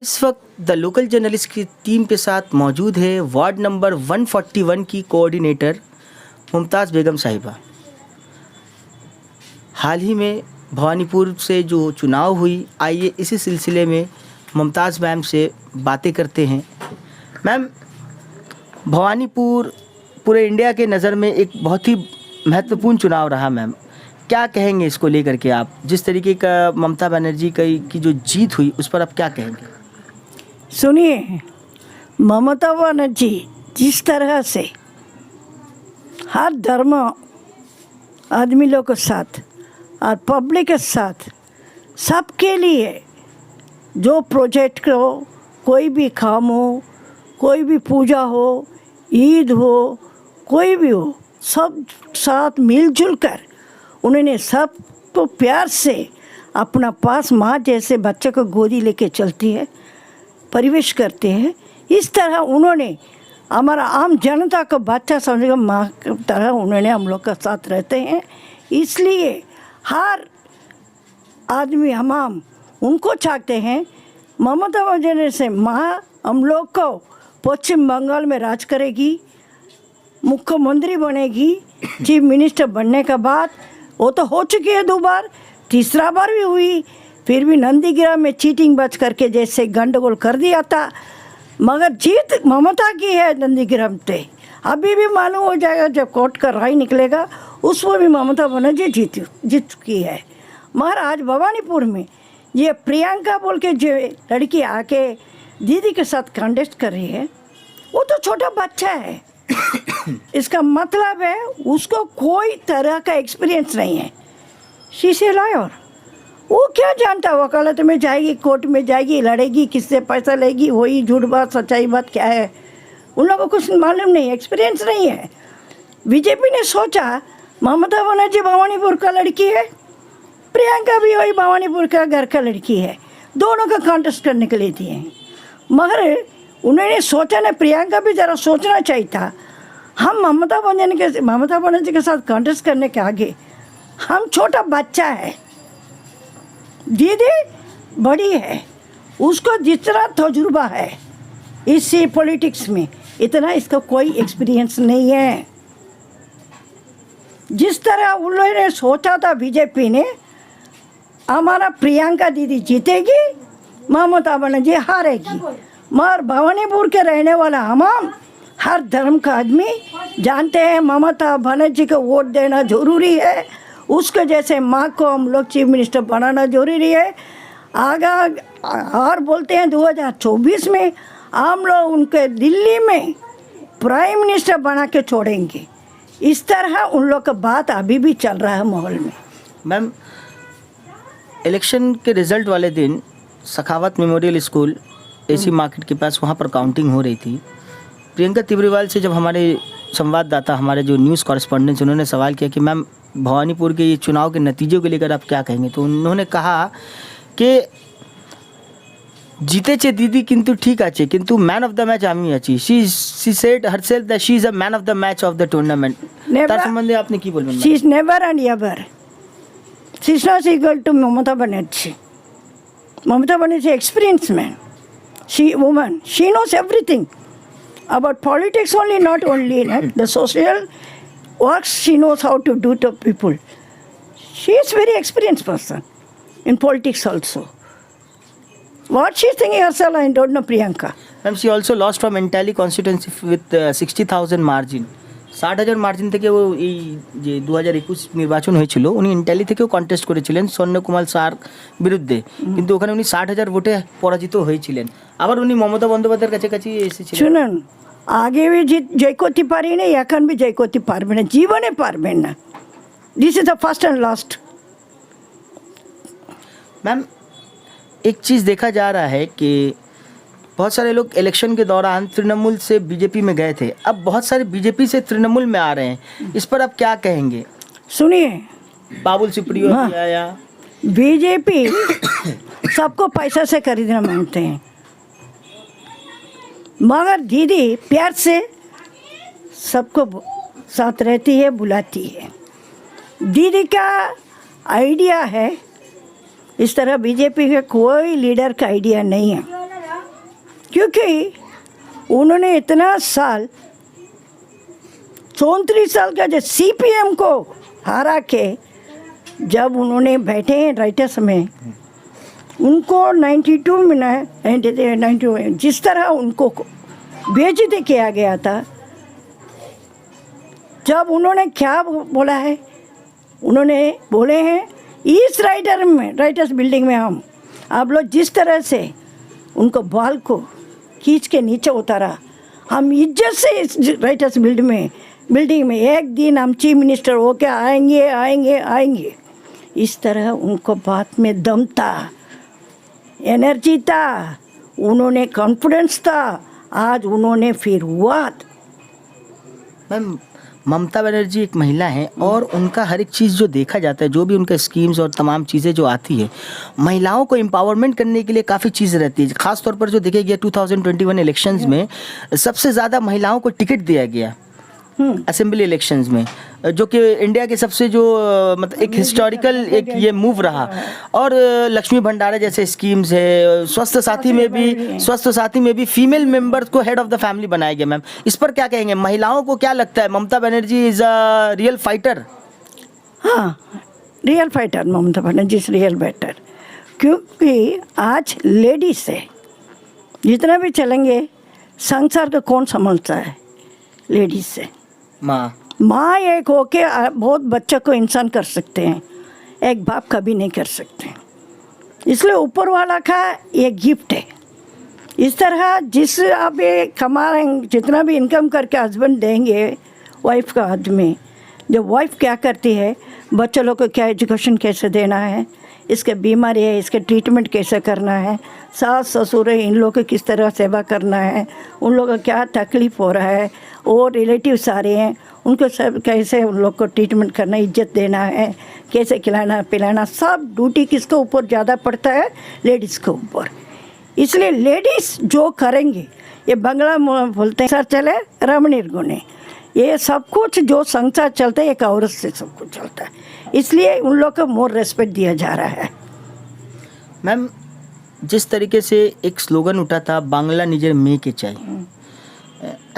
इस वक्त the local journalist की टीम के साथ मौजूद है वार्ड नंबर 141 की कोऑर्डिनेटर मुमताज़ बेगम साहिबा। हाल ही में भवानीपुर से जो चुनाव हुई, आइए इसी सिलसिले में मुमताज़ मैम से बातें करते हैं। मैम, भवानीपुर पूरे इंडिया के नज़र में एक बहुत ही महत्वपूर्ण चुनाव रहा। मैम, क्या कहेंगे इसको लेकर के आप? जिस तरीके का ममता बनर्जी की जो जीत हुई उस पर आप क्या कहेंगे? सुनिए, ममता बनर्जी जिस तरह से हर धर्म आदमी लोग के साथ और पब्लिक के साथ सबके लिए जो प्रोजेक्ट हो, कोई भी काम हो, कोई भी पूजा हो, ईद हो, कोई भी हो, सब साथ मिलजुल कर उन्होंने सबको प्यार से अपना पास माँ जैसे बच्चे को गोदी लेके चलती है, परिवेश करते हैं। इस तरह उन्होंने हमारा आम जनता को बच्चा समझकर माँ की तरह उन्होंने हम लोग का साथ रहते हैं। इसलिए हर आदमी हम उनको चाहते हैं। ममता बनर्जी से माँ हम लोग को पश्चिम बंगाल में राज करेगी, मुख्यमंत्री बनेगी। चीफ मिनिस्टर बनने के बाद वो तो हो चुकी है 2 बार, तीसरा बार भी हुई, फिर भी नंदीग्राम में चीटिंग बच करके जैसे गंडगोल कर दिया था, मगर जीत ममता की है नंदीग्राम पे। अभी भी मालूम हो जाएगा जब कोर्ट का राय निकलेगा, उसमें भी ममता बनर्जी जीत चुकी है। मगर आज भवानीपुर में ये प्रियंका बोल के जो लड़की आके दीदी के साथ कंटेस्ट कर रही है, वो तो छोटा बच्चा है। इसका मतलब है उसको कोई तरह का एक्सपीरियंस नहीं है। शीशे लायर वो क्या जानता, वकालत में जाएगी, कोर्ट में जाएगी, लड़ेगी, किससे पैसा लेगी, वही झूठ बात सच्चाई बात क्या है उन लोगों को कुछ मालूम नहीं, एक्सपीरियंस नहीं है। बीजेपी ने सोचा ममता बनर्जी भवानीपुर का लड़की है, प्रियंका भी वही भवानीपुर का घर का लड़की है, दोनों का कॉन्टेस्ट करने के लिए दिए हैं। मगर उन्होंने सोचा ना, प्रियंका भी ज़रा सोचना चाहिए था। हम ममता बनर्जी के साथ कॉन्टेस्ट करने के आगे हम छोटा बच्चा है, दीदी बड़ी है, उसको जितना तजुर्बा है इसी पॉलिटिक्स में, इतना इसका कोई एक्सपीरियंस नहीं है। जिस तरह उन्होंने सोचा था बीजेपी ने, हमारा प्रियंका दीदी जीतेगी, ममता बनर्जी हारेगी। मगर भवानीपुर के रहने वाला हम हर धर्म का आदमी जानते हैं ममता बनर्जी को वोट देना ज़रूरी है। उसके जैसे माँ को हम लोग चीफ मिनिस्टर बनाना जरूरी है। आगा और बोलते हैं 2024 में हम लोग उनके दिल्ली में प्राइम मिनिस्टर बना के छोड़ेंगे। इस तरह उन लोग का बात अभी भी चल रहा है माहौल में। मैम, इलेक्शन के रिज़ल्ट वाले दिन सखावत मेमोरियल स्कूल एसी मार्केट के पास वहाँ पर काउंटिंग हो रही थी। प्रियंका तिब्रीवाल से जब हमारे संवाददाता, हमारे जो न्यूज़ कॉरेस्पॉन्डेंट्स, उन्होंने सवाल किया कि मैम भवानीपुर के ये चुनाव के नतीजों को लेकर आप क्या कहेंगे, तो उन्होंने कहा कि जीतेचे दीदी किंतु ठीक आचे, किंतु मैन ऑफ द मैच आमी आची। She said herself that she is a man of the match of the tournament. तार संबंधी आपने की बोलबेन? She is never and ever, she is not equal to Mamata Banerjee. Mamata Banerjee experience man, she woman, she knows everything about politics only, not only the social works she knows how to do to people. She is very experienced person in politics also. What she is thinking herself, I don't know Priyanka. Ma'am, she also lost from Intally constituency with 60,000 margin. 60,000 margin থেকে ও এই যে 2021 নির্বাচন হয়েছিল, উনি ইন্টালি থেকেও contest করেছিলেন স্বর্ণকুমার সার বিরুদ্ধে, কিন্তু ওখানে উনি 60,000 ভোটে পরাজিত হয়েছিলেন। আবার উনি মমতা বন্দ্যোপাধ্যায়ের কাছে এসেছিলেন। শুনুন, আগে বি জয় করতে পারি না, এখন বি জয় করতে পারবে না, জীবনে পারবেন না। This is the first and last. Ma'am, एक चीज़ देखा जा रहा है कि बहुत सारे लोग इलेक्शन के दौरान तृणमूल से बीजेपी में गए थे, अब बहुत सारे बीजेपी से तृणमूल में आ रहे हैं, इस पर आप क्या कहेंगे? सुनिए, बाबुल सुप्रियो भी आया। बीजेपी सबको पैसा से खरीदना मांगते हैं, मगर दीदी प्यार से सबको साथ रहती है, बुलाती है। दीदी का आइडिया है, इस तरह बीजेपी के कोई लीडर का आइडिया नहीं है। क्योंकि उन्होंने इतना साल 34 साल का जो CPM को हरा के जब उन्होंने बैठे हैं राइटर्स में, उनको 92 में 92 जिस तरह उनको बेइज्जती किया गया था, जब उन्होंने क्या बोला है, उन्होंने बोले हैं इस राइटर्स बिल्डिंग में हम आप लोग जिस तरह से उनको बाल को खींच के नीचे उतारा, हम इज्जत से इस राइटर्स बिल्डिंग में एक दिन हम चीफ मिनिस्टर हो के आएंगे। इस तरह उनको बात में दम था, एनर्जी था, उन्होंने कॉन्फिडेंस था। आज उन्होंने फिर हुआ। मैम, ममता बनर्जी एक महिला हैं और उनका हर एक चीज़ जो देखा जाता है, जो भी उनका स्कीम्स और तमाम चीज़ें जो आती है, महिलाओं को एम्पावरमेंट करने के लिए काफ़ी चीज़ रहती है। ख़ास तौर पर जो देखे गया 2021 इलेक्शंस में सबसे ज़्यादा महिलाओं को टिकट दिया गया असेंबली इलेक्शंस में, जो कि इंडिया के सबसे जो मतलब एक हिस्टोरिकल एक ये मूव रहा। और लक्ष्मी भंडारा जैसे स्कीम्स है, स्वास्थ्य साथी में भी फीमेल मेंबर्स को हेड ऑफ द फैमिली बनाया गया। मैम, इस पर क्या कहेंगे? महिलाओं को क्या लगता है, Mamata Banerjee is a real fighter? हाँ, real fighter Mamata Banerjee is real fighter, क्योंकि आज लेडीज से जितना भी चलेंगे संसार का कौन संभलता है? लेडीज से। माँ एक होके बहुत बच्चा को इंसान कर सकते हैं, एक बाप कभी नहीं कर सकते। इसलिए ऊपर वाला का ये गिफ्ट है। इस तरह जिस आप ये कमाएंगे, जितना भी इनकम करके हस्बैंड देंगे वाइफ का हाथ में, जब वाइफ क्या करती है, बच्चों लोग को क्या एजुकेशन कैसे देना है, इसके बीमारी है इसके ट्रीटमेंट कैसे करना है, सास ससुर है इन लोगों को किस तरह सेवा करना है, उन लोगों को क्या तकलीफ़ हो रहा है, और रिलेटिव सारे हैं उनको सब कैसे उन लोग को ट्रीटमेंट करना, इज्जत देना है, कैसे खिलाना पिलाना, सब ड्यूटी किसके ऊपर ज़्यादा पड़ता है? लेडीज़ के ऊपर। इसलिए लेडीज़ जो करेंगे, ये बंगला बोलते हैं सर चले रम निर्गुणे, ये सब कुछ जो संसार चलता है एक औरत से सब कुछ चलता है। इसलिए उन लोग को मोर रेस्पेक्ट दिया जा रहा है। मैम, जिस तरीके से एक स्लोगन उठा था बांग्ला निजेर मेয়েকে চাই,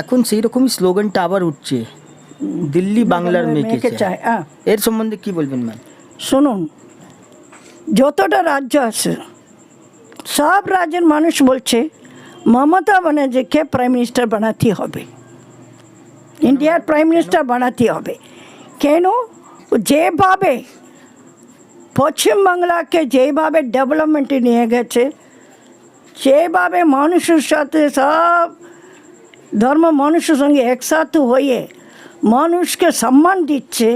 এখন সেই রকমই স্লোগানটা আবার উঠছে দিল্লি বাংলার মেয়েকে চাই। এর সম্বন্ধে কি বলবেন ম্যাম? শুনুন, যতটা রাজ্য আছে সব রাজ্যের মানুষ বলছে মমতা ব্যানার্জিকে প্রাইম মিনিস্টার বানাতে হবে, ইন্ডিয়ার প্রাইম মিনিস্টার বানাতে হবে। কেন? যেভাবে পশ্চিমবাংলাকে যেভাবে ডেভেলপমেন্টে নিয়ে গেছে, সেভাবে মানুষের সাথে সব ধর্ম মানুষের সঙ্গে একসাথে হয়ে মানুষকে সম্মান দিচ্ছে,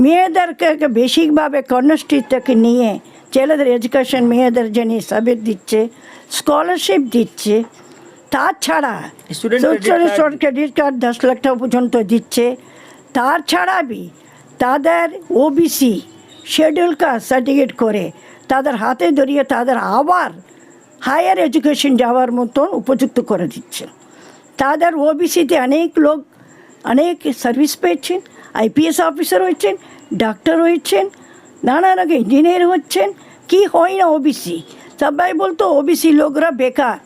মেয়েদেরকে বেশিকভাবে কন্যাশ্রীটাকে নিয়ে ছেলেদের এডুকেশন মেয়েদের জন্য সবে দিচ্ছে, স্কলারশিপ দিচ্ছে। তাছাড়া স্টুডেন্ট ক্রেডিট কার্ড 10 লাখ টাকা পর্যন্ত দিচ্ছে। তাছাড়া বি তাদের ওবিসি শিডিউল কাস্ট সার্টিফিকেট করে তাদের হাতে ধরিয়ে তাদের আবার হায়ার এডুকেশন যাওয়ার মতন উপযুক্ত করে দিচ্ছে। তাদের ওবিসিতে অনেক লোক অনেক সার্ভিস পেয়েছেন, IPS অফিসার হয়েছেন, ডাক্তার হয়েছেন, নানা রকম ইঞ্জিনিয়ার হচ্ছেন। কি হয় না ওবিসি? সবাই বলতো ওবিসি লোকরা বেকার,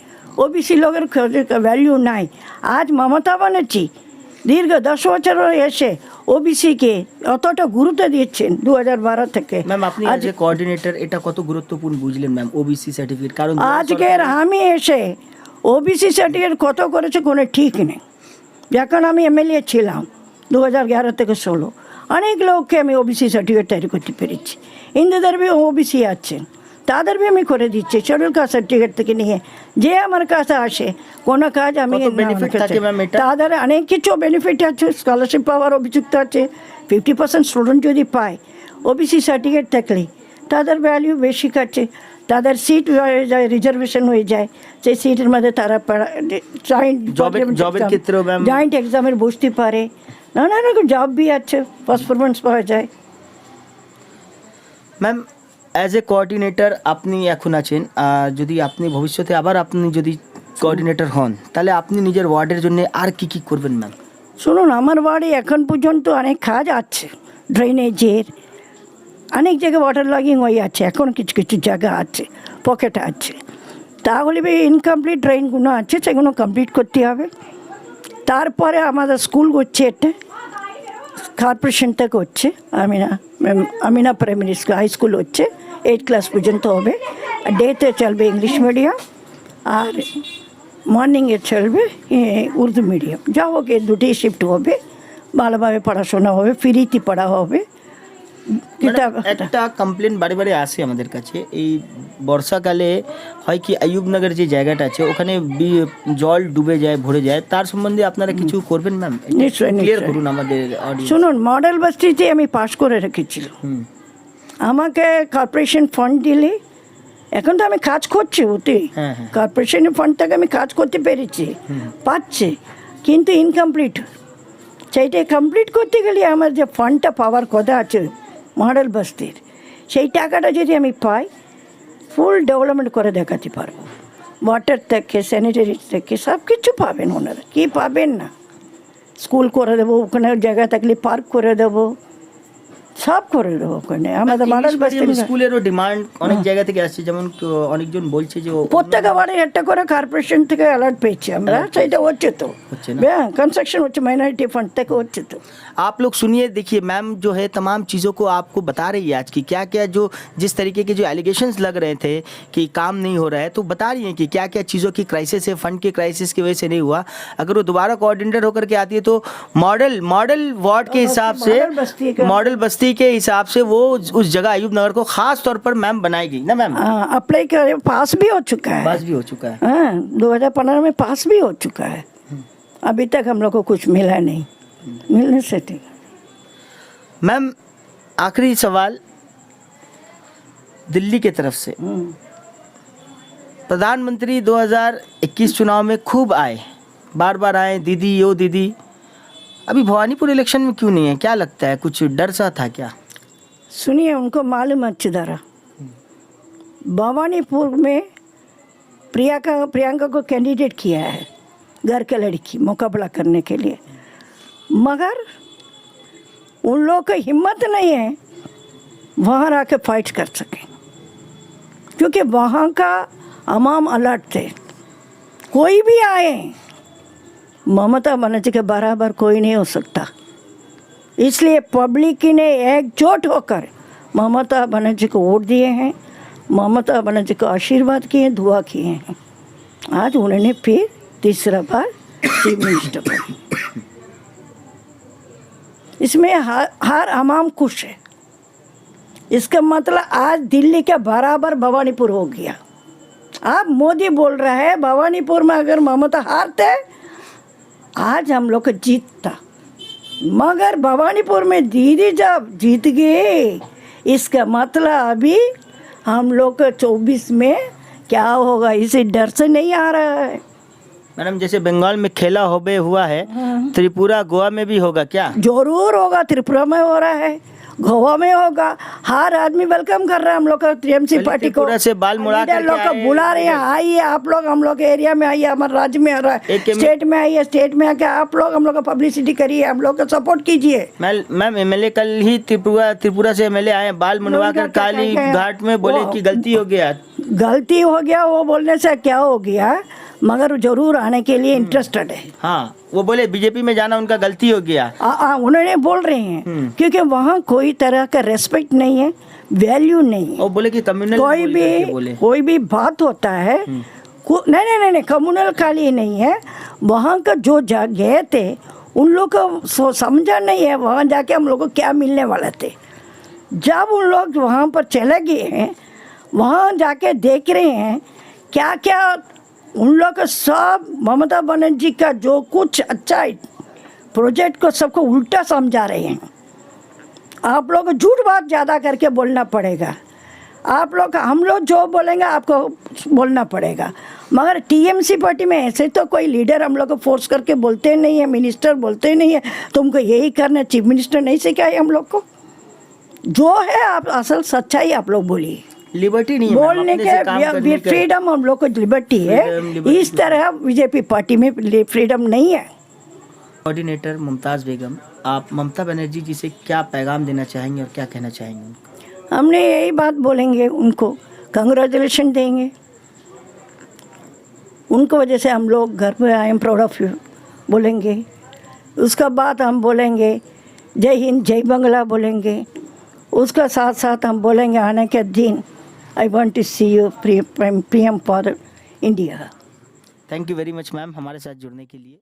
ওবিসি লোকের ভ্যালু নাই। আজ মমতা ব্যানার্জি দীর্ঘ 10 বছর এসে ওবিসিকে অতটা গুরুত্ব দিচ্ছেন 2012 থেকে। ম্যাম, আপনি আজ কোঅর্ডিনেটর, এটা কত গুরুত্বপূর্ণ বুঝলেন ম্যাম ওবিসি সার্টিফিকেট? কারণ আজকের আমি এসে ওবিসি সার্টিফিকেট কত করেছে কোনো ঠিক নেই। যখন আমি MLA ছিলাম 2011 থেকে 16, অনেক লোককে আমি ওবিসি সার্টিফিকেট তৈরি করতে পেরেছি। হিন্দুদের বি ওবিসি আছেন, তাদের বি আমি করে দিচ্ছি শিডিউল কাস্ট সার্টিফিকেট থেকে নিয়ে। যে আমার কাছে আসে কোনো কাজ আমি তাদের অনেক কিছু বেনিফিট আছে, স্কলারশিপ পাওয়ার অভিযুক্ত আছে। 50% স্টুডেন্ট যদি পায় ওবিসি সার্টিফিকেট থাকলে তাদের ভ্যালু বেশি কাটছে, তাদের সিট হয়ে যায়, রিজার্ভেশন হয়ে যায়। সেই সিটের মধ্যে তারা জয়েন্ট এক্সামের বসতে পারে, নানা রকম জব বি আছে, পারফরমেন্স পাওয়া যায়। ম্যাম, অ্যাজ এ কোঅর্ডিনেটর আপনি এখন আছেন, যদি আপনি ভবিষ্যতে আবার আপনি যদি কোঅর্ডিনেটর হন, তাহলে আপনি নিজের ওয়ার্ডের জন্য আর কি কি করবেন ম্যাম? শুনুন, আমার ওয়ার্ডে এখন পর্যন্ত অনেক কাজ আছে, ড্রেনেজের অনেক জায়গায় ওয়াটার লগিং হয়ে আছে, এখন কিছু কিছু জায়গা আছে, পকেট আছে। তাহলে ইনকমপ্লিট ট্রেনগুলো আছে সেগুলো কমপ্লিট করতে হবে। তারপরে আমাদের স্কুল হচ্ছে এটা কর্পোরেশন থেকে হচ্ছে Amina primary school high school হচ্ছে 8 ক্লাস পর্যন্ত হবে। ডেতে চলবে ইংলিশ মিডিয়াম আর মর্নিংয়ে চলবে উর্দু মিডিয়াম। যা হোক এই দুটোই শিফট হবে, ভালোভাবে পড়াশোনা হবে, ফ্রিতে পড়া হবে। একটা কমপ্লেন বারে বারে আসে আমাদের কাছে, এই বর্ষাকালে হয় কি আইয়ুবনগর যে জায়গাটা আছে ওখানে জল ডুবে যায়, ভরে যায়, তার সম্বন্ধে আপনারা কিছু করবেন ম্যাম? নিশ্চয়ই ক্লিয়ার করুন আমাদের। শুনুন, মডেল বস্তিতে আমি পাস করে রেখেছিল, আমাকে কর্পোরেশন ফান্ড দিলে, এখন তো আমি কাজ করছি ওতে, কর্পোরেশনের ফান্ড থেকে আমি কাজ করতে পেরেছি, পাচ্ছি, কিন্তু ইনকমপ্লিট। সেইটা কমপ্লিট করতে গেলে আমার যে ফান্ডটা পাওয়ার কথা আছে মডেল বস্তির, সেই টাকাটা যদি আমি পাই ফুল ডেভেলপমেন্ট করে দেখাতে পারবো। ওয়াটার থেকে স্যানিটারি থেকে সব কিছু পাবেন ওনারা, কি পাবেন না। স্কুল করে দেবো, ওখানে জায়গা থাকলে পার্ক করে দেবো, সব করে দেবো ওখানে। আমাদের মডেল বস্তি স্কুলেরও ডিমান্ড অনেক জায়গা থেকে আসছে, যেমন অনেকজন বলছে যে প্রত্যেক বারে একটা করে কর্পোরেশন থেকে অ্যালার্ট পেয়েছি আমরা, সেইটা হচ্ছে তো, कंस्ट्रक्शन होच्छे माइनॉरिटी फंड तक होच्छे तो। आप लोग सुनिए, देखिए मैम जो है तमाम चीज़ों को आपको बता रही है आज की, क्या क्या जो जिस तरीके के जो एलिगेशंस लग रहे थे कि काम नहीं हो रहा है, तो बता रही हैं कि क्या क्या चीज़ों की क्राइसिस है, फंड की क्राइसिस की वजह से नहीं हुआ। अगर वो दोबारा कोऑर्डिनेटर होकर के आती है तो मॉडल वार्ड के हिसाब से, मॉडल बस्ती के हिसाब से वो उस जगह अयूबनगर को खास तौर पर मैम बनाएगी ना मैम? अप्लाई कर, पास भी हो चुका है, पास भी हो चुका है, 2015 में पास भी हो चुका है। अभी तक हम लोग को कुछ मिला नहीं, मिलने से ठीक। मैम आखिरी सवाल दिल्ली के तरफ से, प्रधानमंत्री 2021 चुनाव में खूब आए, बार बार आए, दीदी यो दीदी, अभी भवानीपुर इलेक्शन में क्यों नहीं है? क्या लगता है, कुछ डर सा था क्या? सुनिए, उनको मालूम अच्छी तरह भवानीपुर में प्रियंका को कैंडिडेट किया है घर के लड़की मुकाबला करने के लिए, मगर उन लोगों की हिम्मत नहीं है वहाँ आके फाइट कर सकें, क्योंकि वहाँ का अमाम अलर्ट थे। कोई भी आए, ममता बनर्जी के बराबर कोई नहीं हो सकता, इसलिए पब्लिक ने एकजुट होकर ममता बनर्जी को वोट दिए हैं, ममता बनर्जी को आशीर्वाद किए, दुआ किए हैं। आज उन्होंने फिर तीसरा बार चीफ मिनिस्टर बने। इसमें हर अमाम खुश है। इसका मतलब आज दिल्ली के बराबर भवानीपुर हो गया। अब मोदी बोल रहा है भवानीपुर में अगर ममता हारते आज हम लोग का जीतता, मगर भवानीपुर में दीदी जब जीत गए, इसका मतलब अभी हम लोग 24 में क्या होगा, इसे डर से नहीं आ रहा है। मैडम जैसे बंगाल में खेला हुआ है, त्रिपुरा गोवा में भी होगा क्या? जरूर होगा, त्रिपुरा में हो रहा है, गोवा में होगा। हर आदमी वेलकम कर रहा है हम लोग का टीएमसी पार्टी को, से बाल मुड़ा कर लोग को बुला रहे हैं, आइए आप लोग हम लोग के एरिया में आइए, हमारे राज्य में आ रहा है, स्टेट में आइए, स्टेट में आके आप लोग हम लोग का पब्लिसिटी करिए, हम लोग का सपोर्ट कीजिए। मैम एमएलए कल ही त्रिपुरा से एमएलए आए, बाल मुड़वा कर काली घाट में बोले कि गलती हो गया। गलती हो गया वो बोलने से क्या हो गया, मगर जरूर आने के लिए इंटरेस्टेड है। हाँ, वो बोले बीजेपी में जाना उनका गलती हो गया। उन्होंने बोल रहे हैं क्योंकि वहाँ कोई तरह का रेस्पेक्ट नहीं है, वैल्यू नहीं है। वो बोले कि कम्युनल कोई भी बात होता है, नहीं कम्युनल खाली नहीं है, वहाँ का जो गए थे उन लोग को समझा नहीं है वहाँ जाके हम लोग को क्या मिलने वाला थे। जब उन लोग वहाँ पर चले गए हैं, वहाँ जाके देख रहे हैं क्या क्या उन लोग का सब ममता बनर्जी का जो कुछ अच्छा प्रोजेक्ट को सबको उल्टा समझा रहे हैं। आप लोग झूठ बात ज़्यादा करके बोलना पड़ेगा, आप लोग हम लोग जो बोलेंगे आपको बोलना पड़ेगा, मगर टीएमसी पार्टी में ऐसे तो कोई लीडर हम लोग को फोर्स करके बोलते नहीं है, मिनिस्टर बोलते नहीं है तुमको यही करना, चीफ मिनिस्टर नहीं सिखाए हम लोग को। जो है आप असल सच्चाई आप लोग बोलिए, लिबर्टी नहीं है बोलने के फ्रीडम हम लोग को लिबर्टी है, इस तरह बीजेपी पार्टी में फ्रीडम नहीं है। कोऑर्डिनेटर मुमताज़ बेगम, आप ममता बनर्जी जी से क्या पैगाम देना चाहेंगे और क्या कहना चाहेंगे? हमने यही बात बोलेंगे, उनको कंग्रेचुलेशन देंगे, उनको वजह से हम लोग घर पे I am proud of you बोलेंगे। उसका बाद हम बोलेंगे जय हिंद जय बंगला बोलेंगे। उसका साथ साथ हम बोलेंगे आने के दिन I want to see you PM for India. Thank you very much ma'am हमारे साथ जुड़ने के लिए।